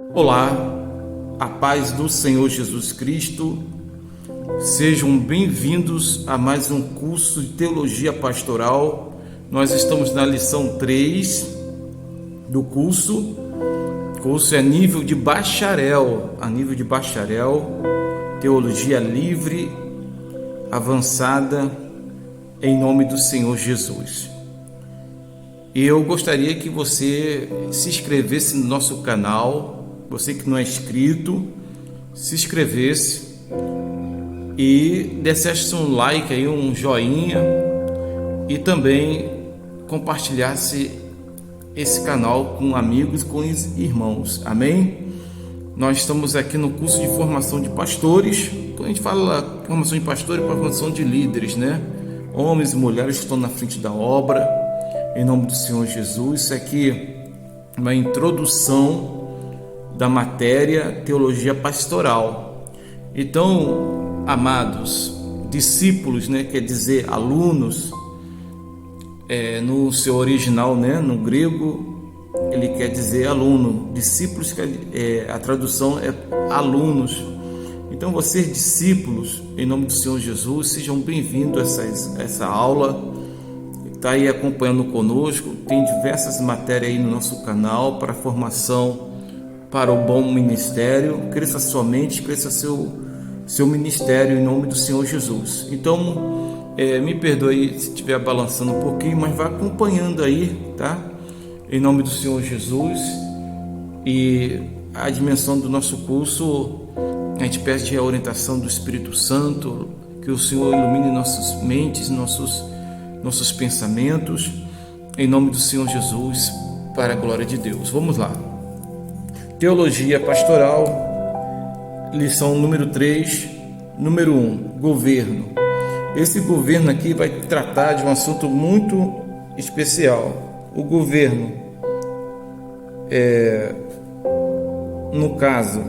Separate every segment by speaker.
Speaker 1: Olá, a paz do Senhor Jesus Cristo, sejam bem-vindos a mais um curso de Teologia Pastoral. Nós estamos na lição 3 do curso é nível de bacharel, Teologia Livre Avançada, em nome do Senhor Jesus. E eu gostaria que você se inscrevesse no nosso canal. Você que não é inscrito, se inscrevesse e desse um like aí, um joinha, e também compartilhasse esse canal com amigos, com os irmãos. Amém? Nós estamos aqui no curso de formação de pastores. Quando a gente fala formação de pastores, formação de líderes, né? Homens e mulheres que estão na frente da obra, em nome do Senhor Jesus. Isso aqui é uma introdução da matéria Teologia Pastoral. Então, amados discípulos, né, quer dizer alunos, no seu original, né, no grego, ele quer dizer aluno. Discípulos, a tradução é alunos. Então, vocês discípulos, em nome do Senhor Jesus, sejam bem-vindos a essa aula. Está aí acompanhando conosco. Tem diversas matérias aí no nosso canal para formação para o bom ministério. Cresça sua mente, cresça seu ministério, em nome do Senhor Jesus. Então, me perdoe se estiver balançando um pouquinho, mas vá acompanhando aí, tá? Em nome do Senhor Jesus. E a dimensão do nosso curso, a gente pede a orientação do Espírito Santo, que o Senhor ilumine nossas mentes, nossos pensamentos, em nome do Senhor Jesus, para a glória de Deus. Vamos lá. Teologia Pastoral, lição número 3, número 1, governo. Esse governo aqui vai tratar de um assunto muito especial. O governo, no caso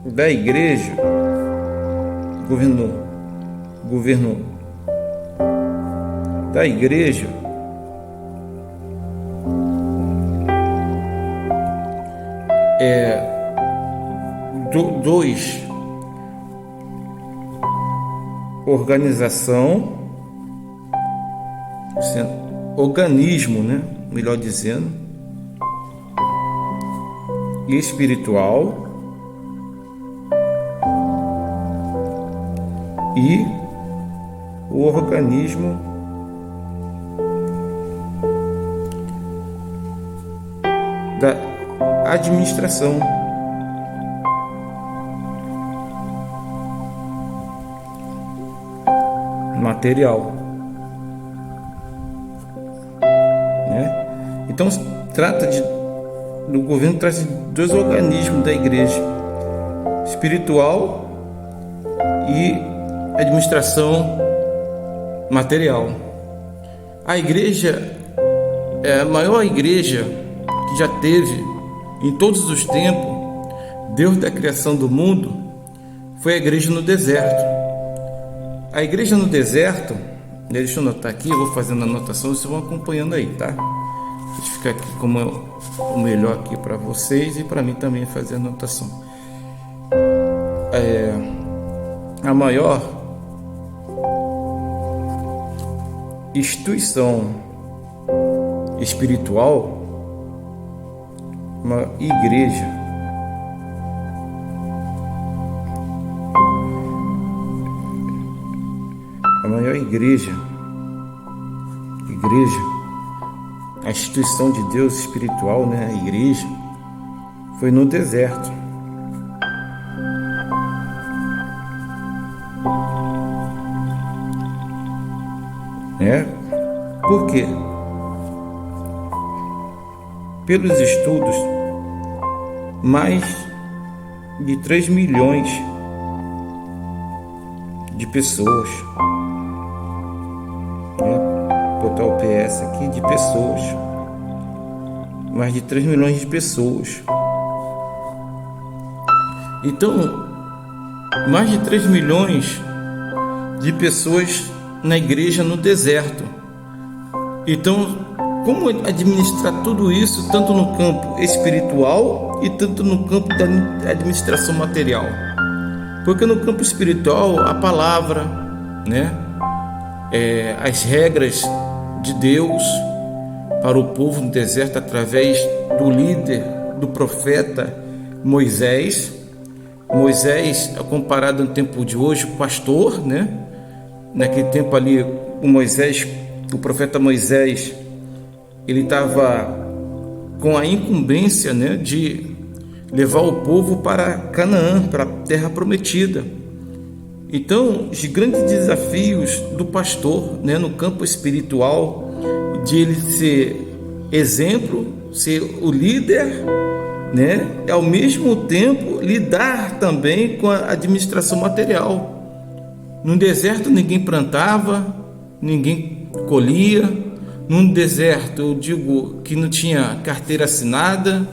Speaker 1: da igreja, governo da igreja, dois, organismo, né? Melhor dizendo, espiritual e o organismo da administração. Material, né? Então do governo traz dois organismos da igreja: espiritual e administração material. A igreja é a maior igreja que já teve em todos os tempos. Deus da criação do mundo foi a igreja no deserto. A igreja no deserto, deixa eu anotar aqui, eu vou fazendo a anotação, vocês vão acompanhando aí, tá? Deixa eu ficar aqui como o melhor aqui para vocês e para mim também fazer a anotação. A maior instituição espiritual, uma igreja, a maior igreja, a instituição de Deus espiritual, né? A igreja foi no deserto. Por quê? Pelos estudos, mais de 3 milhões de pessoas, botar o PS aqui, de pessoas, mais de 3 milhões de pessoas. Então, mais de 3 milhões de pessoas na igreja no deserto. Então, como administrar tudo isso, tanto no campo espiritual e tanto no campo da administração material. Porque no campo espiritual, a palavra, né? As regras de Deus para o povo no deserto através do líder, do profeta Moisés. Moisés, comparado no tempo de hoje, o pastor, né? Naquele tempo ali, o profeta Moisés, ele estava com a incumbência, né, de levar o povo para Canaã, para a terra prometida. Então, os grandes desafios do pastor, né, no campo espiritual, de ele ser exemplo, ser o líder, né, é ao mesmo tempo lidar também com a administração material. No deserto ninguém plantava, ninguém colhia. No deserto, eu digo que não tinha carteira assinada,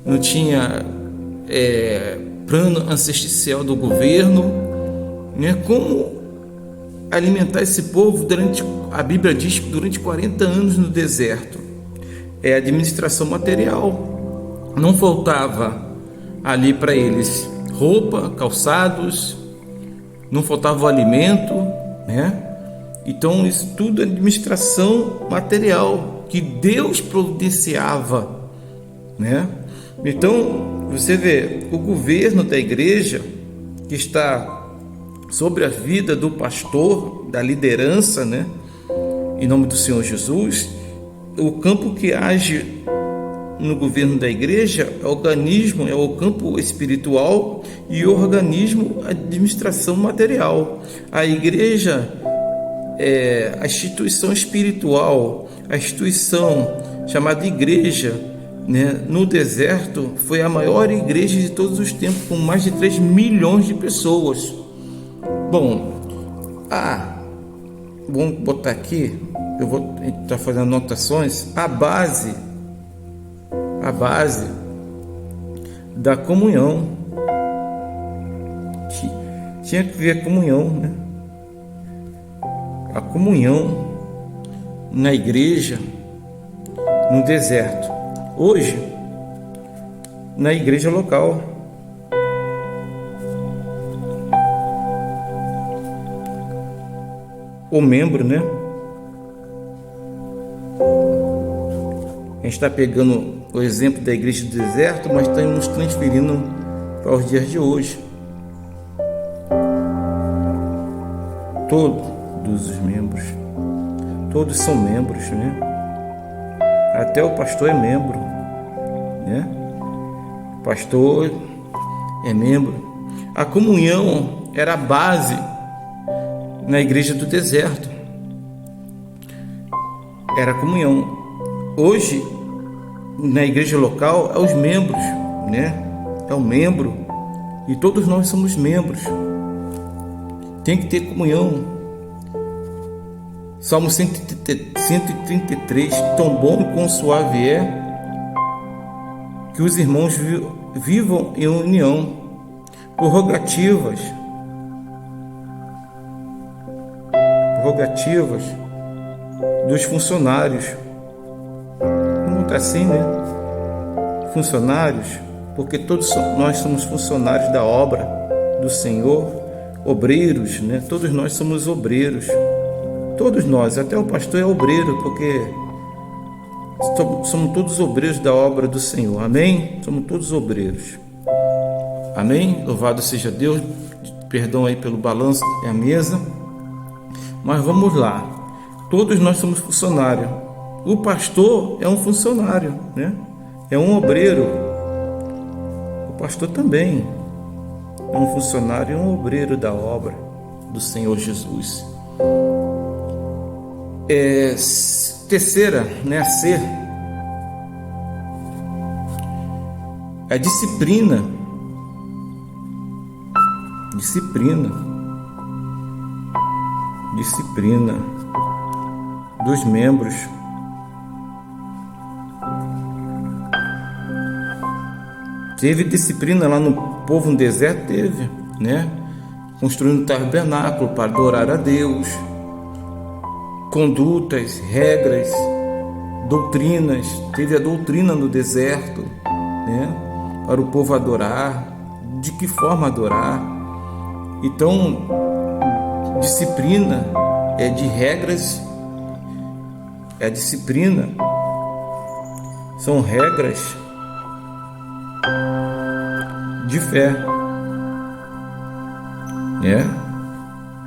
Speaker 1: não tinha plano assistencial do governo, né? Como alimentar esse povo a Bíblia diz que durante 40 anos no deserto? É administração material. Não faltava ali para eles roupa, calçados, não faltava o alimento, né? Então isso tudo é administração material que Deus providenciava, né? Então você vê o governo da igreja que está sobre a vida do pastor, da liderança, né? Em nome do Senhor Jesus, o campo que age no governo da igreja é o campo espiritual e o organismo administração material. A igreja a instituição espiritual, a instituição chamada igreja, né, no deserto, foi a maior igreja de todos os tempos, com mais de 3 milhões de pessoas. Bom, vamos botar aqui, eu vou estar fazendo anotações, a base da comunhão, tinha que ver a comunhão, né? A comunhão na igreja no deserto. Hoje, na igreja local, o membro, né? A gente está pegando o exemplo da igreja do deserto, mas estamos transferindo para os dias de hoje. Todos os membros, todos são membros, né? Até o pastor é membro, né? O pastor é membro. A comunhão era a base na igreja do deserto. Era a comunhão. Hoje, na igreja local, é os membros, né? É o membro. E todos nós somos membros. Tem que ter comunhão. Salmo 133, tão bom e quão suave é que os irmãos vivam em união. Prerrogativas dos funcionários. Vamos botar assim, né? Funcionários, porque todos nós somos funcionários da obra do Senhor, obreiros, né? Todos nós somos obreiros. Todos nós, até o pastor é obreiro, porque somos todos obreiros da obra do Senhor. Amém? Somos todos obreiros. Amém? Louvado seja Deus. Perdão aí pelo balanço e a mesa. Mas vamos lá. Todos nós somos funcionários. O pastor é um funcionário, né? É um obreiro. O pastor também é um funcionário e um obreiro da obra do Senhor Jesus. Terceira, né, a C, a disciplina dos membros. Teve disciplina lá no povo no deserto, teve, né? Construindo um tabernáculo para adorar a Deus. Condutas, regras doutrinas, teve a doutrina no deserto, né, para o povo adorar, de que forma adorar. Então, disciplina é de regras, é a disciplina, são regras de fé, né?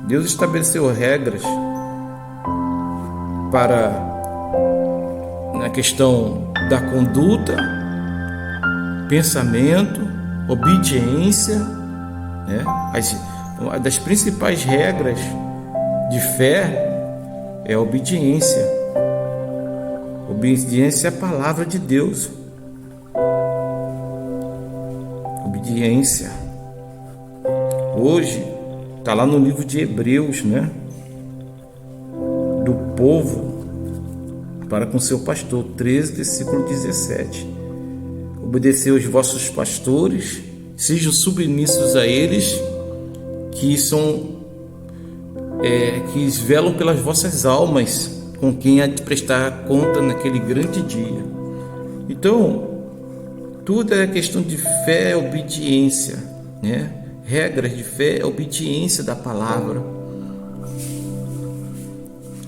Speaker 1: Deus estabeleceu regras para na questão da conduta, pensamento, obediência, né? Uma das principais regras de fé é a obediência. Obediência à palavra de Deus. Obediência. Hoje está lá no livro de Hebreus, né? Do povo para com seu pastor, 13, versículo 17. Obedecei aos vossos pastores, sejam submissos a eles, que velam pelas vossas almas, com quem há de prestar conta naquele grande dia. Então, tudo é questão de fé e obediência, né? Regras de fé é obediência da palavra.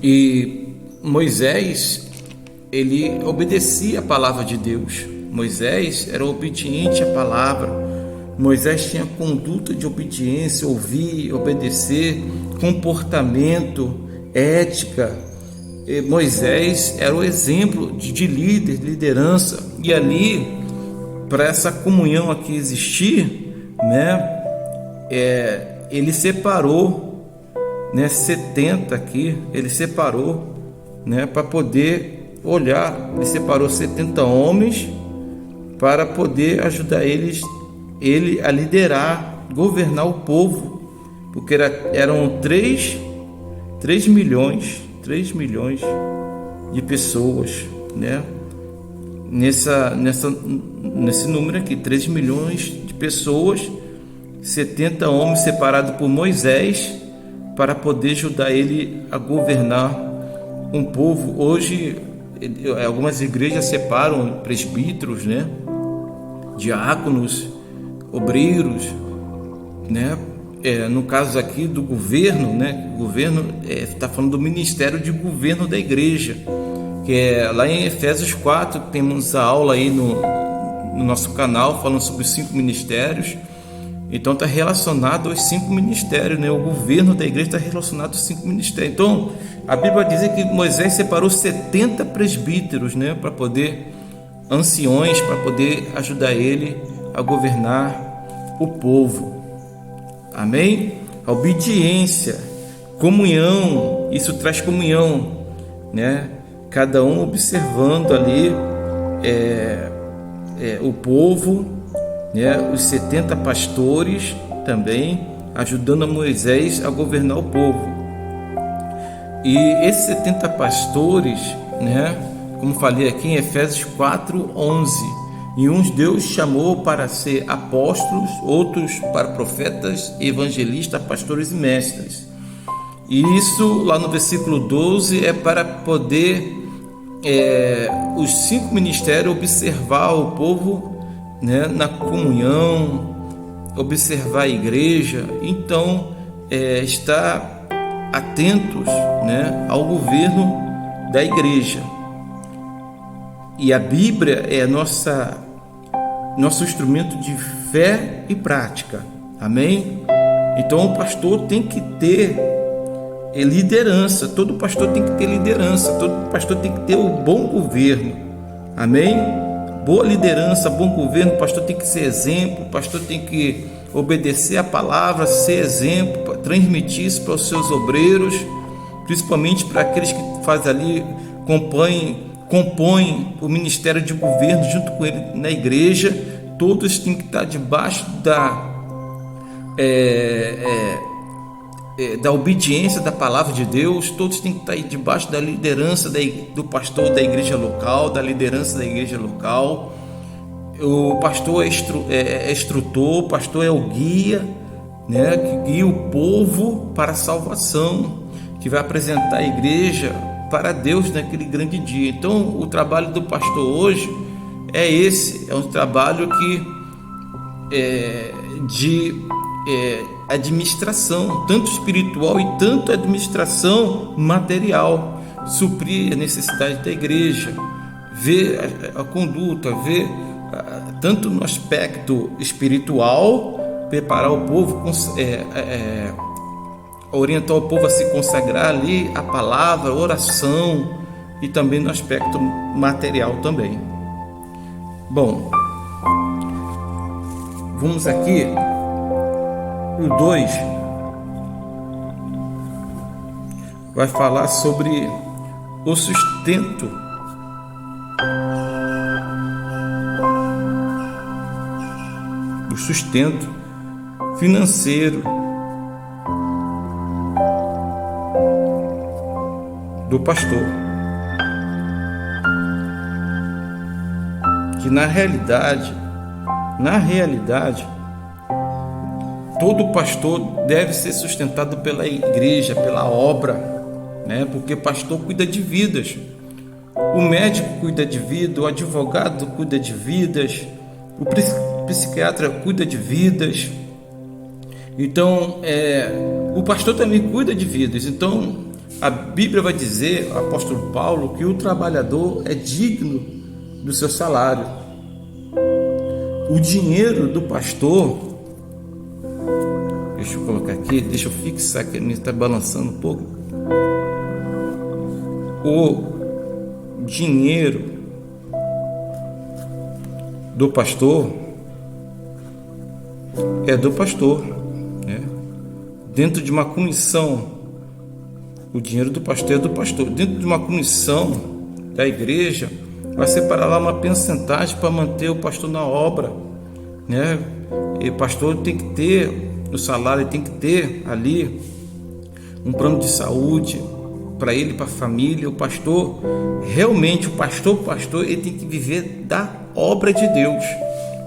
Speaker 1: E Moisés, ele obedecia a palavra de Deus. Moisés era obediente à palavra. Moisés tinha conduta de obediência, ouvir, obedecer, comportamento, ética. E Moisés era o exemplo de líder, liderança. E ali, para essa comunhão aqui existir, né, ele separou, né, 70 aqui, ele separou, né, para poder olhar. Ele separou 70 homens para poder ajudar ele a liderar, governar o povo, porque eram 3 milhões de pessoas, né? Nesse número aqui, 3 milhões de pessoas, 70 homens separados por Moisés para poder ajudar ele a governar um povo. Hoje, algumas igrejas separam presbíteros, né? Diáconos, obreiros, né? No caso aqui do governo, né? O governo está falando do ministério de governo da igreja, que é lá em Efésios 4, temos a aula aí no nosso canal falando sobre os 5 ministérios. Então está relacionado aos 5 ministérios, né? O governo da igreja está relacionado aos 5 ministérios. Então a Bíblia diz que Moisés separou 70 presbíteros, né? Para poder, anciões, para poder ajudar ele a governar o povo. Amém? A obediência, comunhão, isso traz comunhão, né? Cada um observando ali o povo, né? Os 70 pastores também ajudando a Moisés a governar o povo. E esses 70 pastores, né? Como falei aqui em Efésios 4:11, e uns Deus chamou para ser apóstolos, outros para profetas, evangelistas, pastores e mestres. E isso lá no versículo 12 é para poder os 5 ministérios observar o povo, né, na comunhão, observar a igreja. Então estar atentos, né, ao governo da igreja. E a Bíblia é nosso instrumento de fé e prática. Amém? Então o pastor tem que ter liderança. Todo pastor tem que ter liderança. Todo pastor tem que ter o bom governo. Amém? Boa liderança, bom governo. O pastor tem que ser exemplo. O pastor tem que obedecer a palavra, ser exemplo, transmitir isso para os seus obreiros, principalmente para aqueles que fazem ali, compõem o ministério de governo junto com ele na igreja. Todos têm que estar debaixo da obediência da palavra de Deus. Todos têm que estar debaixo da liderança do pastor da igreja local, da liderança da igreja local. O pastor é instrutor, o pastor é o guia, né, que guia o povo para a salvação, que vai apresentar a igreja para Deus naquele grande dia. Então, o trabalho do pastor hoje é esse, é um trabalho de administração, tanto espiritual e tanto administração material, suprir a necessidade da igreja, ver a conduta, ver tanto no aspecto espiritual, preparar o povo, orientar o povo a se consagrar ali a palavra, oração, e também no aspecto material também. Bom, vamos aqui, o 2 vai falar sobre o sustento financeiro do pastor, que na realidade, todo pastor deve ser sustentado pela igreja, pela obra, né? Porque pastor cuida de vidas, o médico cuida de vida, o advogado cuida de vidas, o psiquiatra cuida de vidas. Então, o pastor também cuida de vidas. Então, a Bíblia vai dizer, o apóstolo Paulo, que o trabalhador é digno do seu salário. O dinheiro do pastor, deixa eu colocar aqui, deixa eu fixar, que ele está balançando um pouco. O dinheiro do pastor é do pastor, né? Dentro de uma comissão, o dinheiro do pastor é do pastor. Dentro de uma comissão da igreja, vai separar lá uma percentagem para manter o pastor na obra, né? E o pastor tem que ter o salário, tem que ter ali um plano de saúde para ele, para a família. O pastor, realmente, o pastor, ele tem que viver da obra de Deus.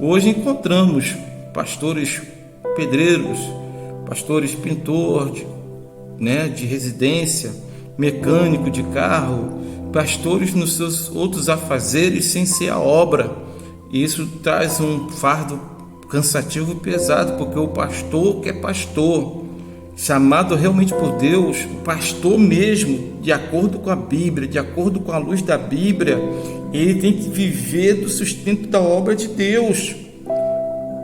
Speaker 1: Hoje encontramos pastores pedreiros, pastores pintores, né, de residência, mecânico de carro, pastores nos seus outros afazeres sem ser a obra. E isso traz um fardo cansativo e pesado, porque o pastor que é pastor, chamado realmente por Deus, o pastor mesmo, de acordo com a Bíblia, de acordo com a luz da Bíblia, ele tem que viver do sustento da obra de Deus,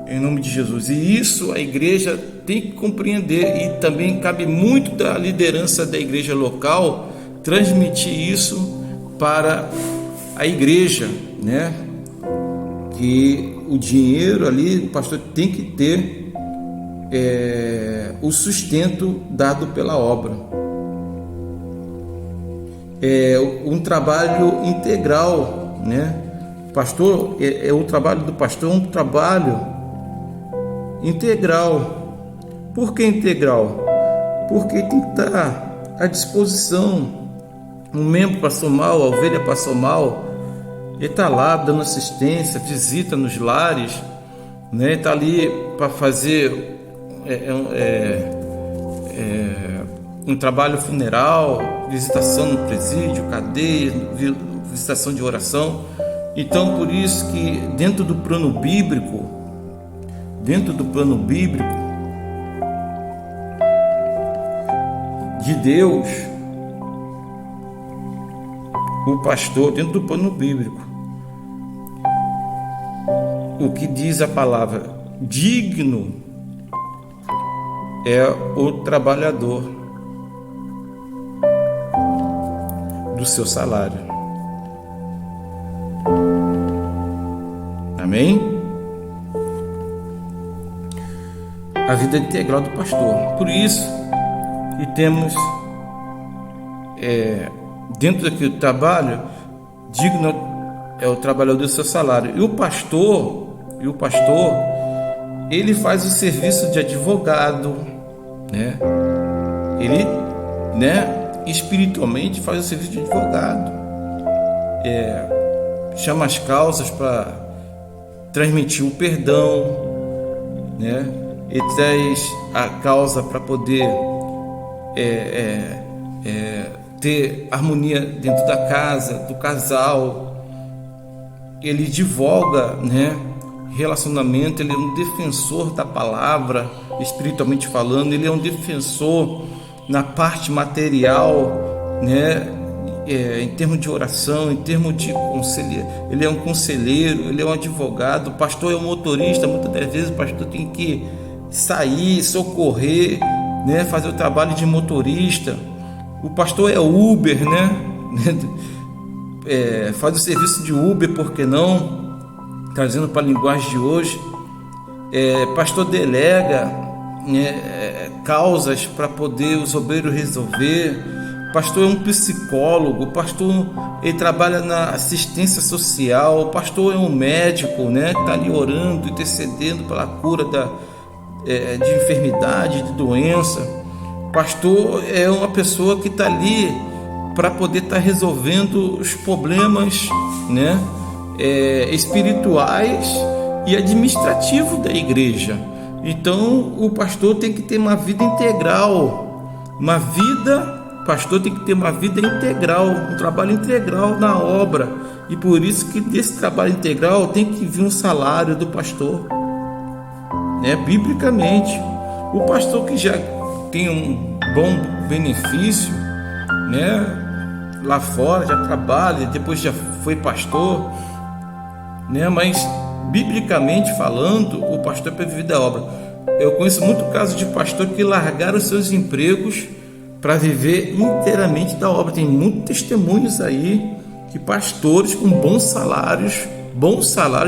Speaker 1: em nome de Jesus. E isso a igreja tem que compreender, e também cabe muito da liderança da igreja local transmitir isso para a igreja, né? Que o dinheiro ali, o pastor tem que ter o sustento dado pela obra. Um trabalho integral, né? Pastor, o trabalho do pastor é um trabalho integral. Por que integral? Porque tem que estar à disposição. Um membro passou mal, a ovelha passou mal, ele está lá dando assistência, visita nos lares, né? Está ali para fazer um trabalho funeral, visitação no presídio, cadeia, visitação de oração. Então, por isso que dentro do plano bíblico de Deus, o pastor, dentro do plano bíblico, o que diz a palavra digno é o trabalhador do seu salário. Amém? A vida integral do pastor. Por isso que temos dentro daquele trabalho, digno é o trabalhador do seu salário. E o pastor, ele faz o serviço de advogado, né? Ele, né, espiritualmente faz o serviço de advogado. Chama as causas para transmitir o perdão, né? Ele traz a causa para poder ter harmonia dentro da casa, do casal. Ele divulga, né, relacionamento. Ele é um defensor da palavra, espiritualmente falando. Ele é um defensor na parte material, né, em termos de oração, em termos de conselho. Ele é um conselheiro, ele é um advogado. O pastor é um motorista. Muitas das vezes o pastor tem que sair, socorrer, né, fazer o trabalho de motorista. O pastor é Uber, né? Faz o serviço de Uber, por que não? Trazendo para a linguagem de hoje. Pastor delega, né, causas para poder os obreiros resolver. Pastor é um psicólogo. Pastor, ele trabalha na assistência social. Pastor é um médico, né, que está ali orando, intercedendo pela cura de enfermidade, de doença. Pastor é uma pessoa que está ali para poder estar resolvendo os problemas, né, espirituais e administrativos da igreja. Então, o pastor tem que ter uma vida integral, pastor tem que ter uma vida integral, um trabalho integral na obra. E por isso que desse trabalho integral tem que vir um salário do pastor, né, biblicamente. O pastor que já tem um bom benefício, né, lá fora, já trabalha, depois já foi pastor, né, mas biblicamente falando, o pastor é para viver da obra. Eu conheço muito caso de pastor que largaram seus empregos para viver inteiramente da obra. Tem muitos testemunhos aí que pastores com bons salários,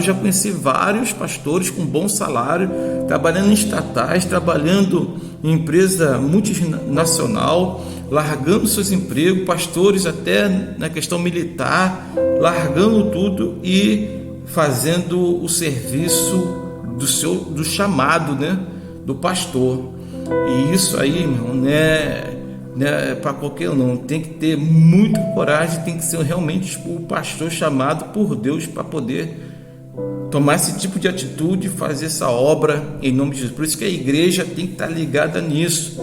Speaker 1: já conheci vários pastores com bom salário, trabalhando em estatais, trabalhando em empresa multinacional, largando seus empregos, pastores até na questão militar, largando tudo e fazendo o serviço do chamado, né, do pastor. E isso aí, irmão, né, para qualquer um, não, tem que ter muita coragem, tem que ser realmente o pastor chamado por Deus para poder tomar esse tipo de atitude, fazer essa obra em nome de Jesus. Por isso que a igreja tem que estar ligada nisso.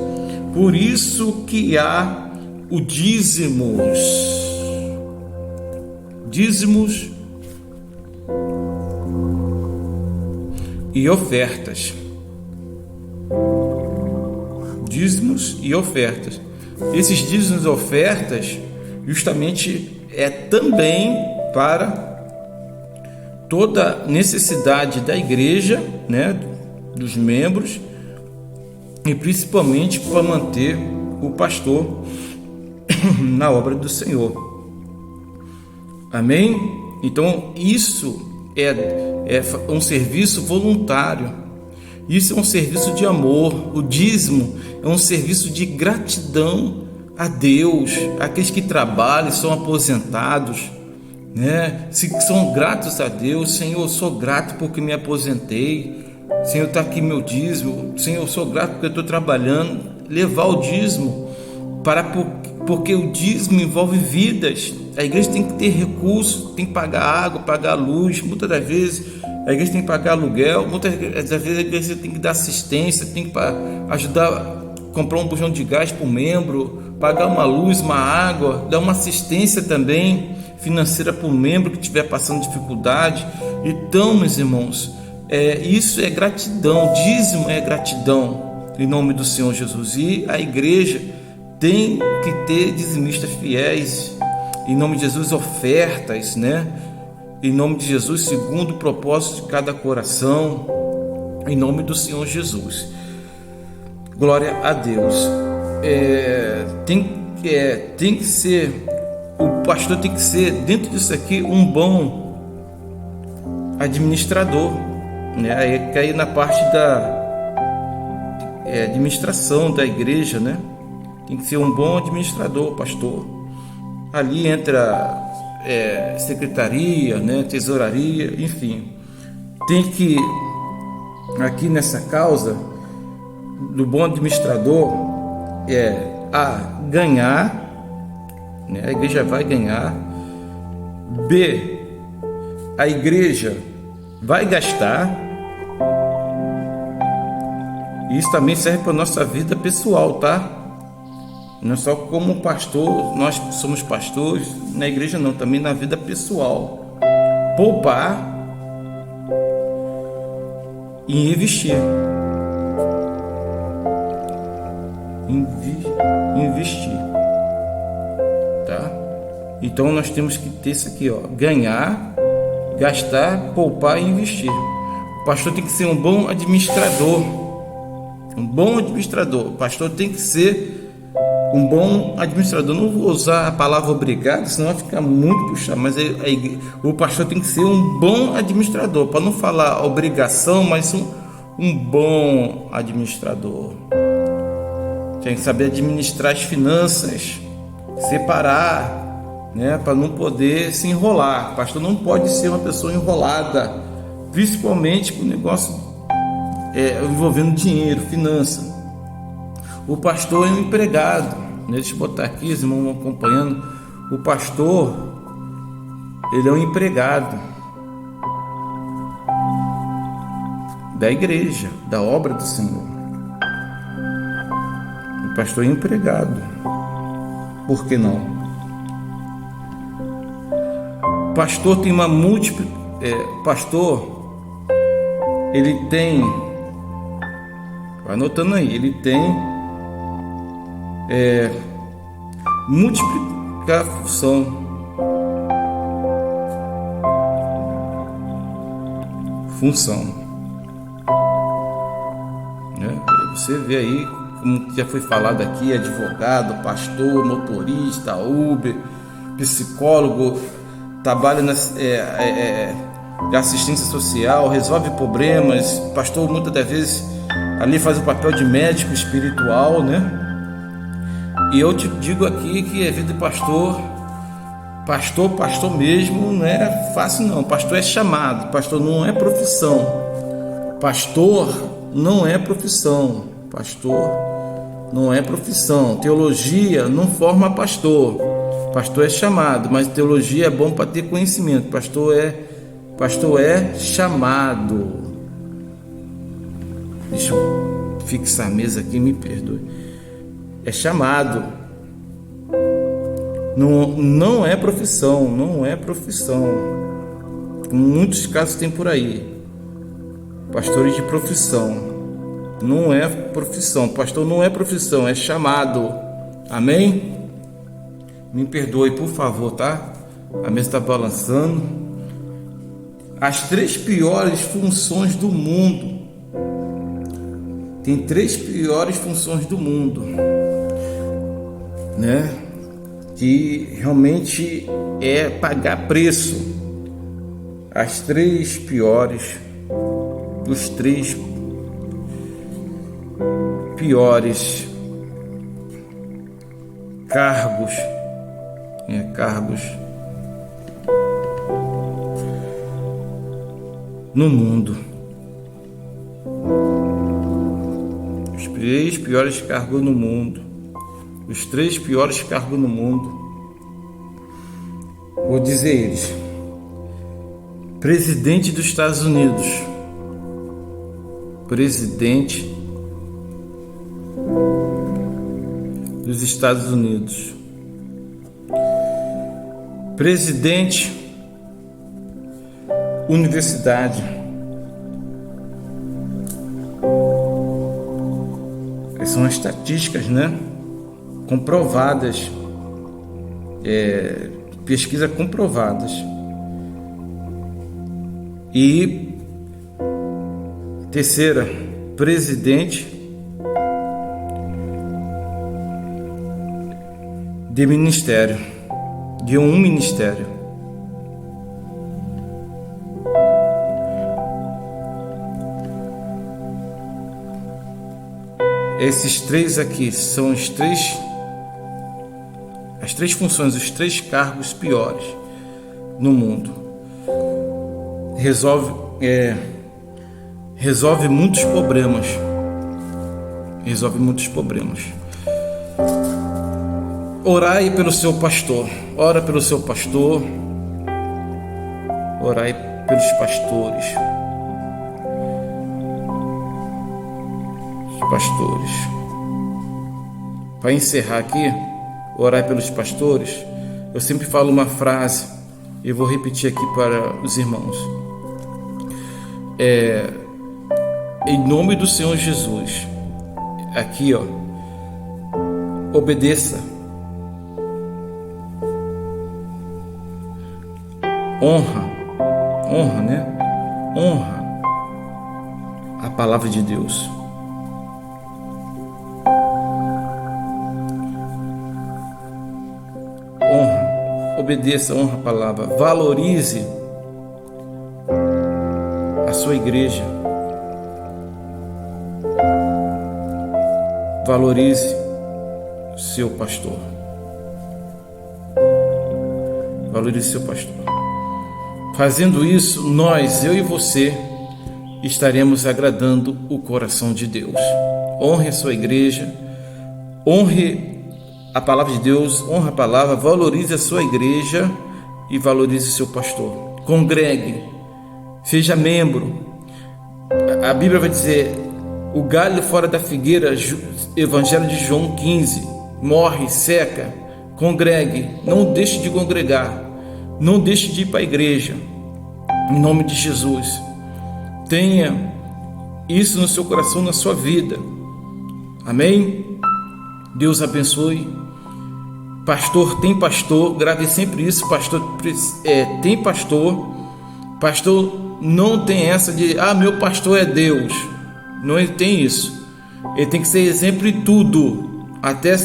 Speaker 1: Por isso que há o dízimos e ofertas. Dízimos e ofertas. Esses dízimos e ofertas justamente também para toda necessidade da igreja, né, dos membros, e principalmente para manter o pastor na obra do Senhor. Amém? Então isso é um serviço voluntário. Isso é um serviço de amor. O dízimo é um serviço de gratidão a Deus. Aqueles que trabalham, são aposentados, né, são gratos a Deus. Senhor, eu sou grato porque me aposentei. Senhor, está aqui meu dízimo. Senhor, eu sou grato porque eu estou trabalhando. Levar o dízimo porque o dízimo envolve vidas. A igreja tem que ter recursos, tem que pagar água, pagar luz. Muitas das vezes a igreja tem que pagar aluguel. Muitas das vezes a igreja tem que dar assistência, tem que ajudar a comprar um bujão de gás por membro, pagar uma luz, uma água, dar uma assistência também financeira para o membro que estiver passando dificuldade. Então, meus irmãos, isso é gratidão. Dízimo é gratidão em nome do Senhor Jesus. E a igreja tem que ter dizimistas fiéis, em nome de Jesus, ofertas, né? Em nome de Jesus, segundo o propósito de cada coração, em nome do Senhor Jesus. Glória a Deus. Tem que ser, o pastor tem que ser, dentro disso aqui, um bom administrador, né? Aí cai na parte da administração da igreja, né? Tem que ser um bom administrador, pastor. Ali entra secretaria, né, tesouraria, enfim. Tem que, aqui nessa causa do bom administrador, ganhar, né, a igreja vai ganhar. B, a igreja vai gastar. Isso também serve para a nossa vida pessoal, tá? Não só como pastor, nós somos pastores na igreja, não, também na vida pessoal. Poupar e investir. Investir. Tá? Então nós temos que ter isso aqui, ó: ganhar, gastar, poupar e investir. O pastor tem que ser um bom administrador. Um bom administrador. O pastor tem que ser um bom administrador. Não vou usar a palavra obrigado, senão vai ficar muito puxado, mas o pastor tem que ser um bom administrador, para não falar obrigação, mas um bom administrador. Tem que saber administrar as finanças, separar, né, para não poder se enrolar. O pastor não pode ser uma pessoa enrolada, principalmente com o negócio envolvendo dinheiro, finança. O pastor é um empregado, né? Deixa eu botar aqui, os irmãos vão acompanhando. O pastor, ele é um empregado da igreja, da obra do Senhor. O pastor é empregado. Por que não? O pastor tem uma múltipla. Pastor, ele tem. Vai anotando aí, ele tem multiplicação, função, né? Você vê aí, como já foi falado aqui, advogado, pastor, motorista, Uber, psicólogo, trabalha de assistência social, resolve problemas. Pastor muitas das vezes ali faz o papel de médico espiritual, né? E eu te digo aqui que a vida de pastor mesmo, não é fácil não. Pastor é chamado, pastor não é profissão. Pastor não é profissão. Pastor não é profissão. Teologia não forma pastor. Pastor é chamado, mas teologia é bom para ter conhecimento. Pastor é chamado. Deixa eu fixar a mesa aqui, me perdoe. É chamado. Não é profissão. Não é profissão. Muitos casos tem por aí. Pastores de profissão. Não é profissão. Pastor não é profissão, é chamado. Amém? Me perdoe, por favor, tá? A mesa está balançando. As 3 piores funções do mundo. Tem 3 piores funções do mundo, né? Que realmente é pagar preço. As 3 piores, os 3 piores cargos, cargos no mundo. Os 3 piores cargos no mundo. Os 3 piores cargos no mundo. Vou dizer eles: presidente dos Estados Unidos. Presidente dos Estados Unidos. Presidente universidade. Essas são as estatísticas, né? Comprovadas, pesquisas comprovadas. E terceira, presidente de ministério, de um ministério. Esses 3 aqui são as 3 funções, os 3 cargos piores no mundo. Resolve muitos problemas. Resolve muitos problemas. Orai pelo seu pastor. Ora pelo seu pastor. Orai pelos pastores. Os pastores. para encerrar aqui, orar pelos pastores, eu sempre falo uma frase, e vou repetir aqui para os irmãos. Em nome do Senhor Jesus, aqui obedeça, honra, né? Honra a palavra de Deus. Obedeça, honra a palavra, valorize a sua igreja, valorize seu pastor, valorize seu pastor. Fazendo isso, eu e você, estaremos agradando o coração de Deus. Honre a sua igreja, honre a palavra de Deus, honra a palavra, valorize a sua igreja e valorize o seu pastor. Congregue, seja membro. A Bíblia vai dizer, o galho fora da figueira, Evangelho de João 15, morre, seca. Congregue, não deixe de congregar, não deixe de ir para a igreja, em nome de Jesus. Tenha isso no seu coração, na sua vida. Amém? Deus abençoe. Pastor tem pastor, grave sempre isso, pastor tem pastor. Pastor não tem essa de, meu pastor é Deus. Não, ele tem isso. Ele tem que ser exemplo em tudo, até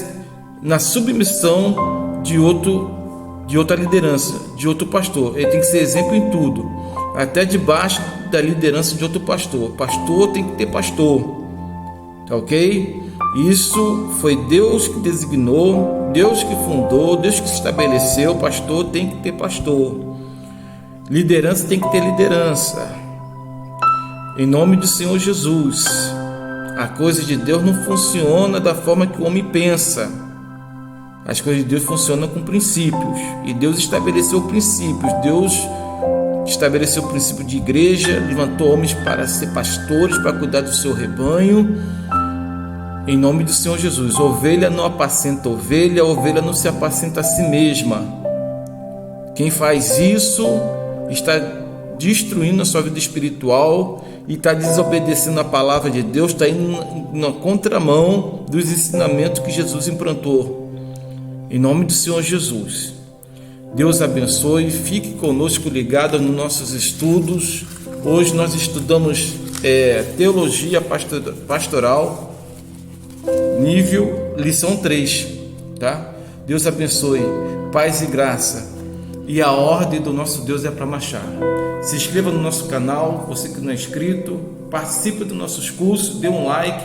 Speaker 1: na submissão de outra liderança, de outro pastor. Ele tem que ser exemplo em tudo, até debaixo da liderança de outro pastor. Pastor tem que ter pastor, tá ok? Isso foi Deus que designou, Deus que fundou, Deus que estabeleceu. Pastor tem que ter pastor. Liderança tem que ter liderança. Em nome do Senhor Jesus. A coisa de Deus não funciona da forma que o homem pensa. As coisas de Deus funcionam com princípios. E Deus estabeleceu princípios. Deus estabeleceu o princípio de igreja, levantou homens para ser pastores, para cuidar do seu rebanho. Em nome do Senhor Jesus. Ovelha não apacenta ovelha, ovelha não se apacenta a si mesma. Quem faz isso está destruindo a sua vida espiritual e está desobedecendo a palavra de Deus, está indo na contramão dos ensinamentos que Jesus implantou. Em nome do Senhor Jesus. Deus abençoe, fique conosco ligado nos nossos estudos. Hoje nós estudamos teologia pastoral, nível lição 3, tá? Deus abençoe, paz e graça. E a ordem do nosso Deus é para marchar. Se inscreva no nosso canal, você que não é inscrito, participe dos nossos cursos, dê um like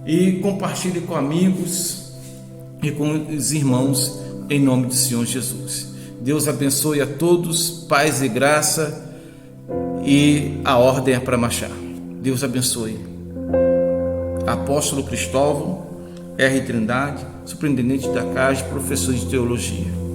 Speaker 1: e compartilhe com amigos e com os irmãos, em nome do Senhor Jesus. Deus abençoe a todos, paz e graça, e a ordem é para marchar. Deus abençoe. Apóstolo Cristóvão R. Trindade, superintendente da CAGE, professor de teologia.